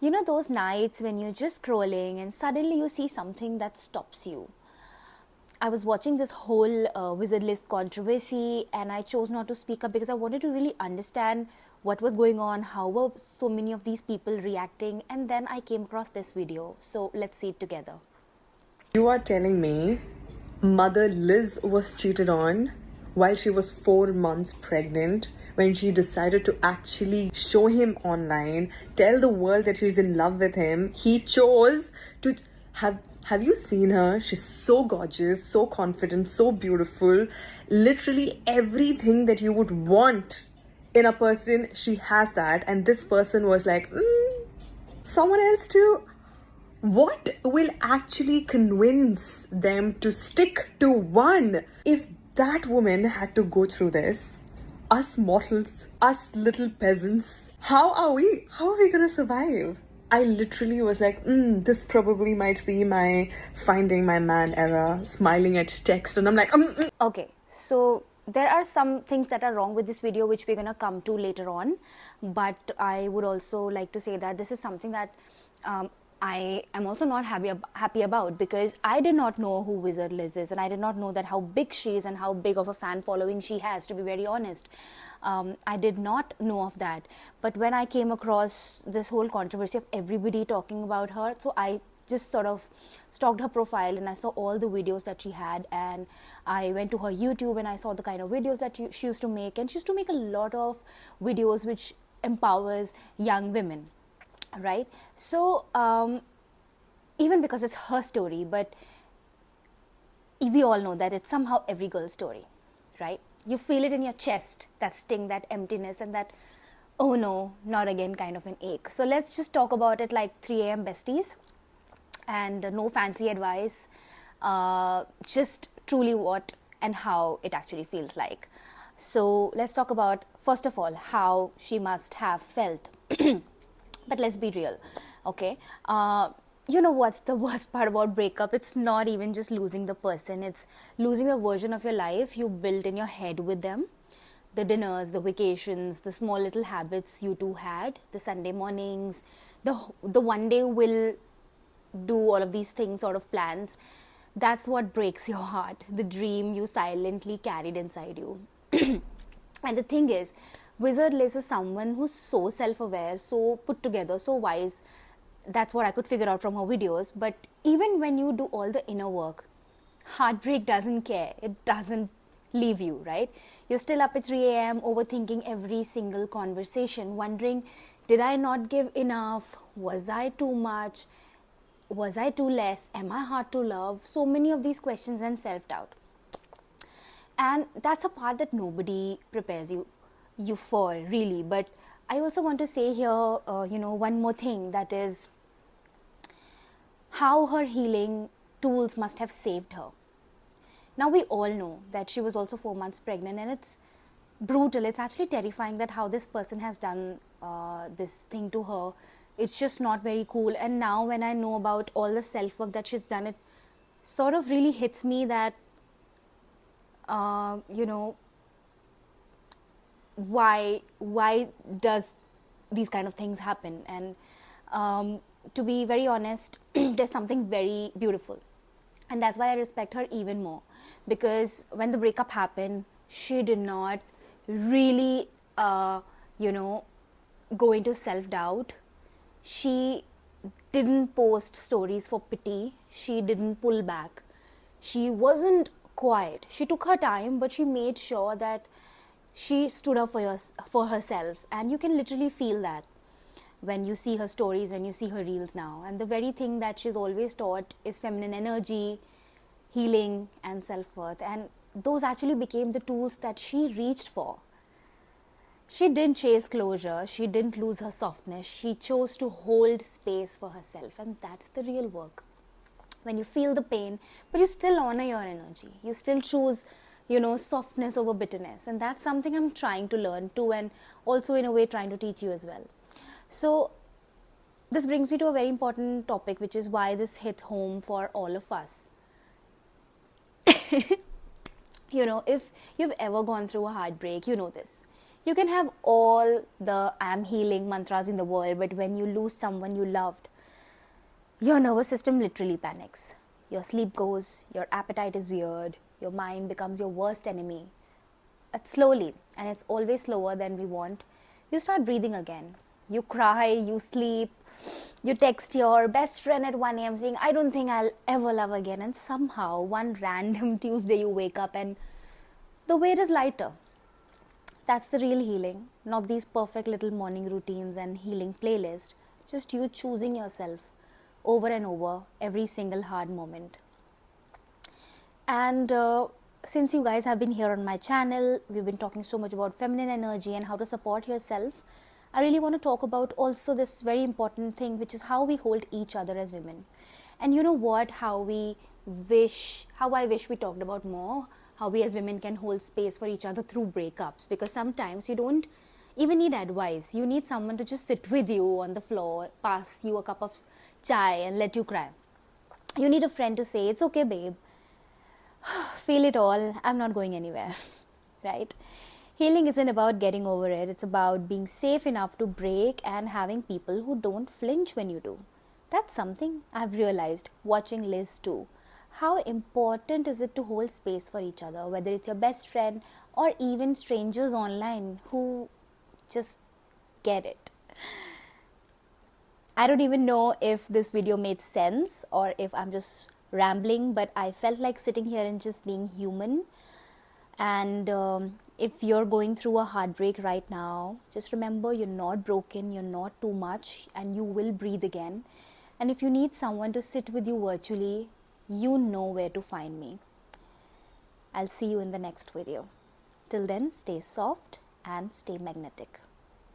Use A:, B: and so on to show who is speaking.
A: You know those nights when you're just scrolling and suddenly you see something that stops you. I was watching this whole wizard list controversy and I chose not to speak up because I wanted to really understand what was going on, how were so many of these people reacting, and then I came across this video. So let's see it together.
B: You are telling me Mother Liz was cheated on while she was 4 months pregnant when she decided to actually show him online, tell the world that she's in love with him. He chose to have you seen her? She's so gorgeous, so confident, so beautiful. Literally everything that you would want in a person, she has that. And this person was like, someone else too. What will actually convince them to stick to one? If that woman had to go through this, us mortals, us little peasants, how are we? How are we gonna survive? I literally was like, this probably might be my finding my man era, smiling at text, and I'm like,
A: Okay, so there are some things that are wrong with this video which we're gonna come to later on, but I would also like to say that this is something that I am also not happy about, because I did not know who Wizard Liz is, and I did not know that how big she is and how big of a fan following she has, to be very honest. I did not know of that, but when I came across this whole controversy of everybody talking about her, so I just sort of stalked her profile and I saw all the videos that she had, and I went to her YouTube and I saw the kind of videos that she used to make, and she used to make a lot of videos which empowers young women, right? So even because it's her story, but we all know that it's somehow every girl's story, right? You feel it in your chest, that sting, that emptiness, and that, oh no, not again kind of an ache. So let's just talk about it like 3 a.m. besties, and no fancy advice, just truly what and how it actually feels like. So let's talk about, first of all, how she must have felt. But let's be real, okay? You know what's the worst part about breakup? It's not even just losing the person, it's losing the version of your life you built in your head with them. The dinners, the vacations, the small little habits you two had, the Sunday mornings, the one day we'll do all of these things sort of plans. That's what breaks your heart, the dream you silently carried inside you. And the thing is, Wizard Liz is someone who's so self-aware, so put together, so wise. That's what I could figure out from her videos. But even when you do all the inner work, heartbreak doesn't care. It doesn't leave you, right? You're still up at 3 a.m. overthinking every single conversation, wondering, did I not give enough? Was I too much? Was I too less? Am I hard to love? So many of these questions and self-doubt. And that's a part that nobody prepares you for, really. But I also want to say here, one more thing, that is how her healing tools must have saved her. Now we all know that she was also 4 months pregnant, and it's brutal. It's actually terrifying that how this person has done this thing to her. It's just not very cool. And now when I know about all the self-work that she's done, it sort of really hits me that why does these kind of things happen? And to be very honest, there's something very beautiful, and that's why I respect her even more, because when the breakup happened, she did not really go into self-doubt. She didn't post stories for pity. She didn't pull back. She wasn't quiet. She took her time, but she made sure that she stood up for herself. And you can literally feel that when you see her stories, when you see her reels now. And the very thing that she's always taught is feminine energy, healing, and self-worth. And those actually became the tools that she reached for. She didn't chase closure. She didn't lose her softness. She chose to hold space for herself. And that's the real work. When you feel the pain, but you still honor your energy. You still choose, softness over bitterness. And that's something I'm trying to learn too, and also in a way trying to teach you as well. So this brings me to a very important topic, which is why this hits home for all of us. If you've ever gone through a heartbreak, you know this. You can have all the I'm healing mantras in the world, but when you lose someone you loved, your nervous system literally panics. Your sleep goes, your appetite is weird, your mind becomes your worst enemy. It's slowly, and it's always slower than we want. You start breathing again. You cry, you sleep, you text your best friend at 1 a.m. saying, I don't think I'll ever love again. And somehow, one random Tuesday, you wake up and the weight is lighter. That's the real healing, not these perfect little morning routines and healing playlists. Just you choosing yourself over and over every single hard moment. And since you guys have been here on my channel, we've been talking so much about feminine energy and how to support yourself. I really want to talk about also this very important thing, which is how we hold each other as women. And you know what? How I wish we talked about more, how we as women can hold space for each other through breakups. Because sometimes you don't even need advice. You need someone to just sit with you on the floor, pass you a cup of chai and let you cry. You need a friend to say, it's okay, babe. Feel it all. I'm not going anywhere. Right? Healing isn't about getting over it. It's about being safe enough to break and having people who don't flinch when you do. That's something I've realized watching Liz too. How important is it to hold space for each other, whether it's your best friend or even strangers online who just get it. I don't even know if this video made sense or if I'm just rambling, but I felt like sitting here and just being human. And if you're going through a heartbreak right now, just remember you're not broken, you're not too much, and you will breathe again. And if you need someone to sit with you virtually, you know where to find me. I'll see you in the next video. Till then, stay soft and stay magnetic.